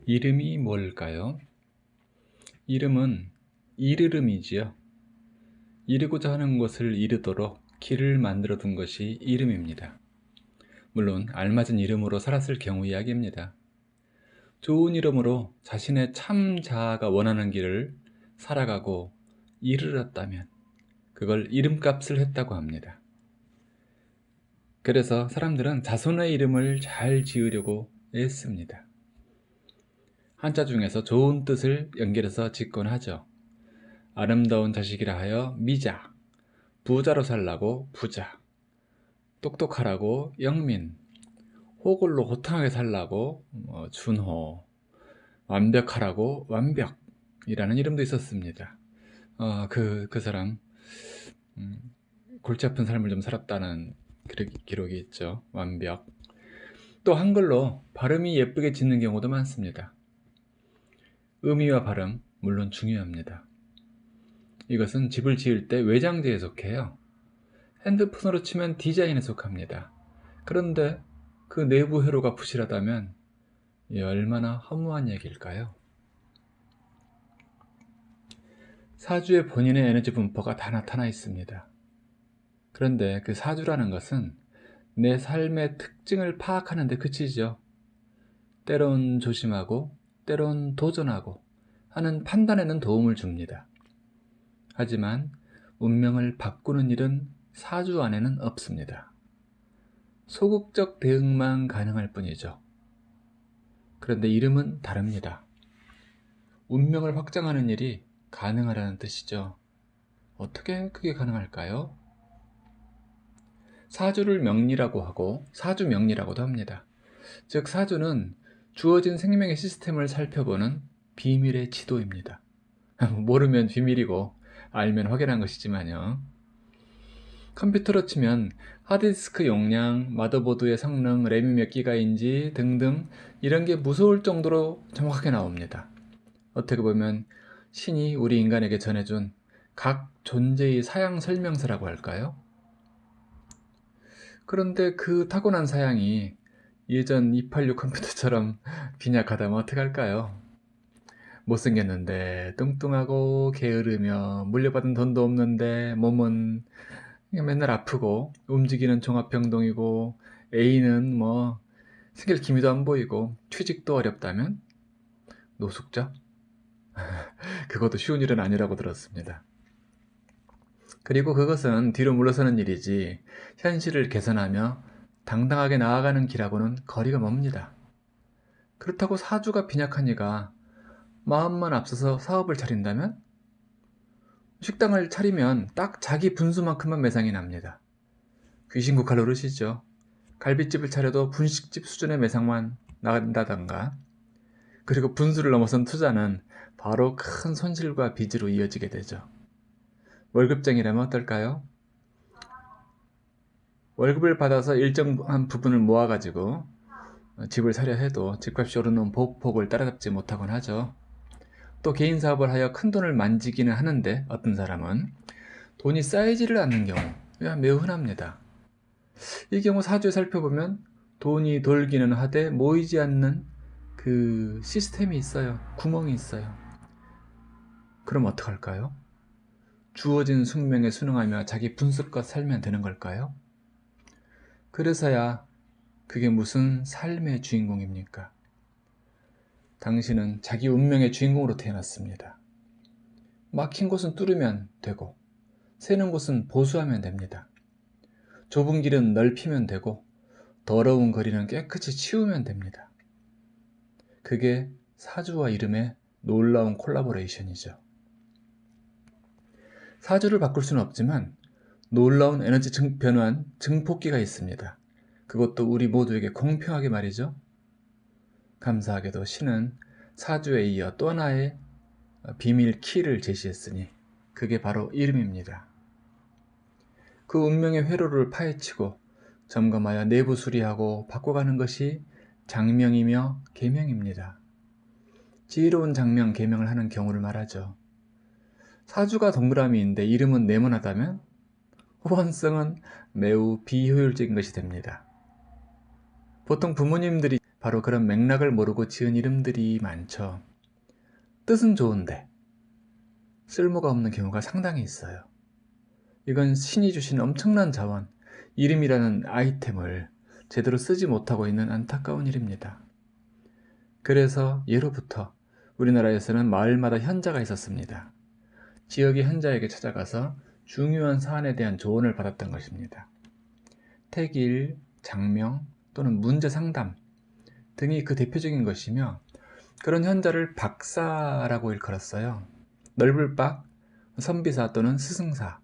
이름이 뭘까요? 이름은 이르름이지요. 이루고자 하는 것을 이루도록 길을 만들어 둔 것이 이름입니다. 물론 알맞은 이름으로 살았을 경우 이야기입니다. 좋은 이름으로 자신의 참 자아가 원하는 길을 살아가고 이르렀다면 그걸 이름값을 했다고 합니다. 그래서 사람들은 자손의 이름을 잘 지으려고 애씁니다. 한자 중에서 좋은 뜻을 연결해서 짓곤 하죠. 아름다운 자식이라 하여 미자, 부자로 살라고 부자, 똑똑하라고 영민, 호걸로 호탕하게 살라고 준호, 완벽하라고 완벽이라는 이름도 있었습니다. 그 사람 골치 아픈 삶을 좀 살았다는 기록이 있죠. 완벽. 또 한글로 발음이 예쁘게 짓는 경우도 많습니다. 음이와 발음 물론 중요합니다. 이것은 집을 지을 때 외장재에 속해요. 핸드폰으로 치면 디자인에 속합니다. 그런데 그 내부 회로가 부실하다면 얼마나 허무한 얘기일까요? 사주에 본인의 에너지 분포가 다 나타나 있습니다. 그런데 그 사주라는 것은 내 삶의 특징을 파악하는 데 그치죠. 때론 조심하고 때론 도전하고 하는 판단에는 도움을 줍니다. 하지만 운명을 바꾸는 일은 사주 안에는 없습니다. 소극적 대응만 가능할 뿐이죠. 그런데 이름은 다릅니다. 운명을 확장하는 일이 가능하다는 뜻이죠. 어떻게 그게 가능할까요? 사주를 명리라고 하고 사주명리라고도 합니다. 즉 사주는 주어진 생명의 시스템을 살펴보는 비밀의 지도입니다. 모르면 비밀이고 알면 확인한 것이지만요. 컴퓨터로 치면 하드디스크 용량, 마더보드의 성능, 램이 몇 기가인지 등등 이런 게 무서울 정도로 정확하게 나옵니다. 어떻게 보면 신이 우리 인간에게 전해준 각 존재의 사양 설명서라고 할까요? 그런데 그 타고난 사양이 예전 286 컴퓨터처럼 빈약하다면 어떡할까요? 못생겼는데 뚱뚱하고 게으르며 물려받은 돈도 없는데 몸은 맨날 아프고 움직이는 종합병동이고 애인은 생길 기미도 안 보이고 취직도 어렵다면 노숙자? 그것도 쉬운 일은 아니라고 들었습니다. 그리고 그것은 뒤로 물러서는 일이지 현실을 개선하며 당당하게 나아가는 길하고는 거리가 멉니다. 그렇다고 사주가 빈약한 이가 마음만 앞서서 사업을 차린다면? 식당을 차리면 딱 자기 분수만큼만 매상이 납니다. 귀신국할 노릇이죠. 갈비집을 차려도 분식집 수준의 매상만 나간다던가. 그리고 분수를 넘어선 투자는 바로 큰 손실과 빚으로 이어지게 되죠. 월급쟁이라면 어떨까요? 월급을 받아서 일정한 부분을 모아가지고 집을 사려 해도 집값이 오르는 보폭을 따라잡지 못하곤 하죠. 또 개인 사업을 하여 큰 돈을 만지기는 하는데 어떤 사람은 돈이 쌓이지를 않는 경우 매우 흔합니다. 이 경우 사주에 살펴보면 돈이 돌기는 하되 모이지 않는 그 시스템이 있어요. 구멍이 있어요. 그럼 어떡할까요? 주어진 숙명에 순응하며 자기 분수껏 살면 되는 걸까요? 그래서야 그게 무슨 삶의 주인공입니까? 당신은 자기 운명의 주인공으로 태어났습니다. 막힌 곳은 뚫으면 되고 새는 곳은 보수하면 됩니다. 좁은 길은 넓히면 되고 더러운 거리는 깨끗이 치우면 됩니다. 그게 사주와 이름의 놀라운 콜라보레이션이죠. 사주를 바꿀 수는 없지만 놀라운 에너지 변환 증폭기가 있습니다. 그것도 우리 모두에게 공평하게 말이죠. 감사하게도 신은 사주에 이어 또 하나의 비밀 키를 제시했으니 그게 바로 이름입니다. 그 운명의 회로를 파헤치고 점검하여 내부 수리하고 바꿔가는 것이 장명이며 계명입니다. 지혜로운 장명, 계명을 하는 경우를 말하죠. 사주가 동그라미인데 이름은 네모나다면 호환성은 매우 비효율적인 것이 됩니다. 보통 부모님들이 바로 그런 맥락을 모르고 지은 이름들이 많죠. 뜻은 좋은데 쓸모가 없는 경우가 상당히 있어요. 이건 신이 주신 엄청난 자원, 이름이라는 아이템을 제대로 쓰지 못하고 있는 안타까운 일입니다. 그래서 예로부터 우리나라에서는 마을마다 현자가 있었습니다. 지역의 현자에게 찾아가서 중요한 사안에 대한 조언을 받았던 것입니다. 택일, 장명 또는 문제 상담 등이 그 대표적인 것이며, 그런 현자를 박사라고 일컬었어요. 넓을 박, 선비사 또는 스승사.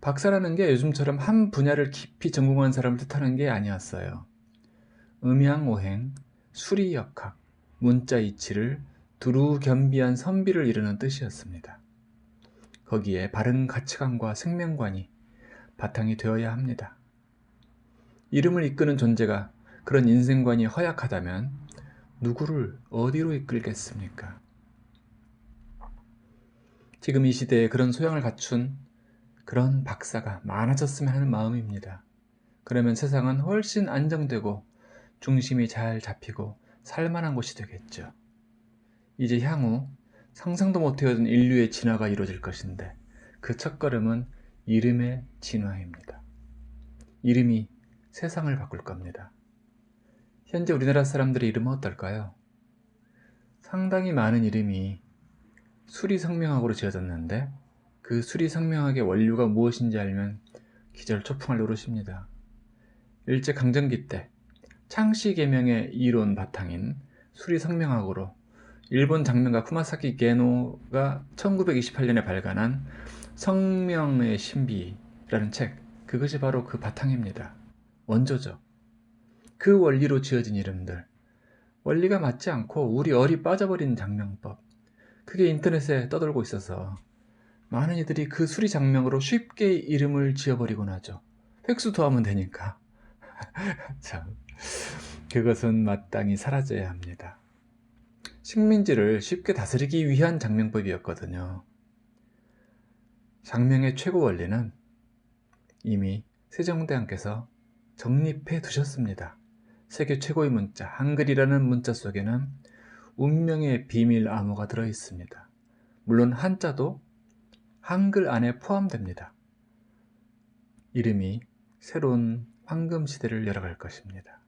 박사라는 게 요즘처럼 한 분야를 깊이 전공한 사람을 뜻하는 게 아니었어요. 음양오행, 수리역학, 문자이치를 두루 겸비한 선비를 이루는 뜻이었습니다. 거기에 바른 가치관과 생명관이 바탕이 되어야 합니다. 이름을 이끄는 존재가 그런 인생관이 허약하다면 누구를 어디로 이끌겠습니까? 지금 이 시대에 그런 소양을 갖춘 그런 박사가 많아졌으면 하는 마음입니다. 그러면 세상은 훨씬 안정되고 중심이 잘 잡히고 살만한 곳이 되겠죠. 이제 향후 상상도 못해오던 인류의 진화가 이루어질 것인데, 그 첫걸음은 이름의 진화입니다. 이름이 세상을 바꿀 겁니다. 현재 우리나라 사람들의 이름은 어떨까요? 상당히 많은 이름이 수리성명학으로 지어졌는데, 그 수리성명학의 원류가 무엇인지 알면 기절초풍할 노릇입니다. 일제강점기 때 창씨개명의 이론 바탕인 수리성명학으로 일본 장명가 쿠마사키 게노가 1928년에 발간한 성명의 신비라는 책, 그것이 바로 그 바탕입니다. 원조죠. 그 원리로 지어진 이름들, 원리가 맞지 않고 우리 얼이 빠져버린 장명법, 그게 인터넷에 떠돌고 있어서 많은 이들이 그 수리 장명으로 쉽게 이름을 지어버리곤 하죠. 획수 더하면 되니까. 참, 그것은 마땅히 사라져야 합니다. 식민지를 쉽게 다스리기 위한 장명법이었거든요. 장명의 최고 원리는 이미 세종대왕께서 정립해 두셨습니다. 세계 최고의 문자, 한글이라는 문자 속에는 운명의 비밀 암호가 들어있습니다. 물론 한자도 한글 안에 포함됩니다. 이름이 새로운 황금 시대를 열어갈 것입니다.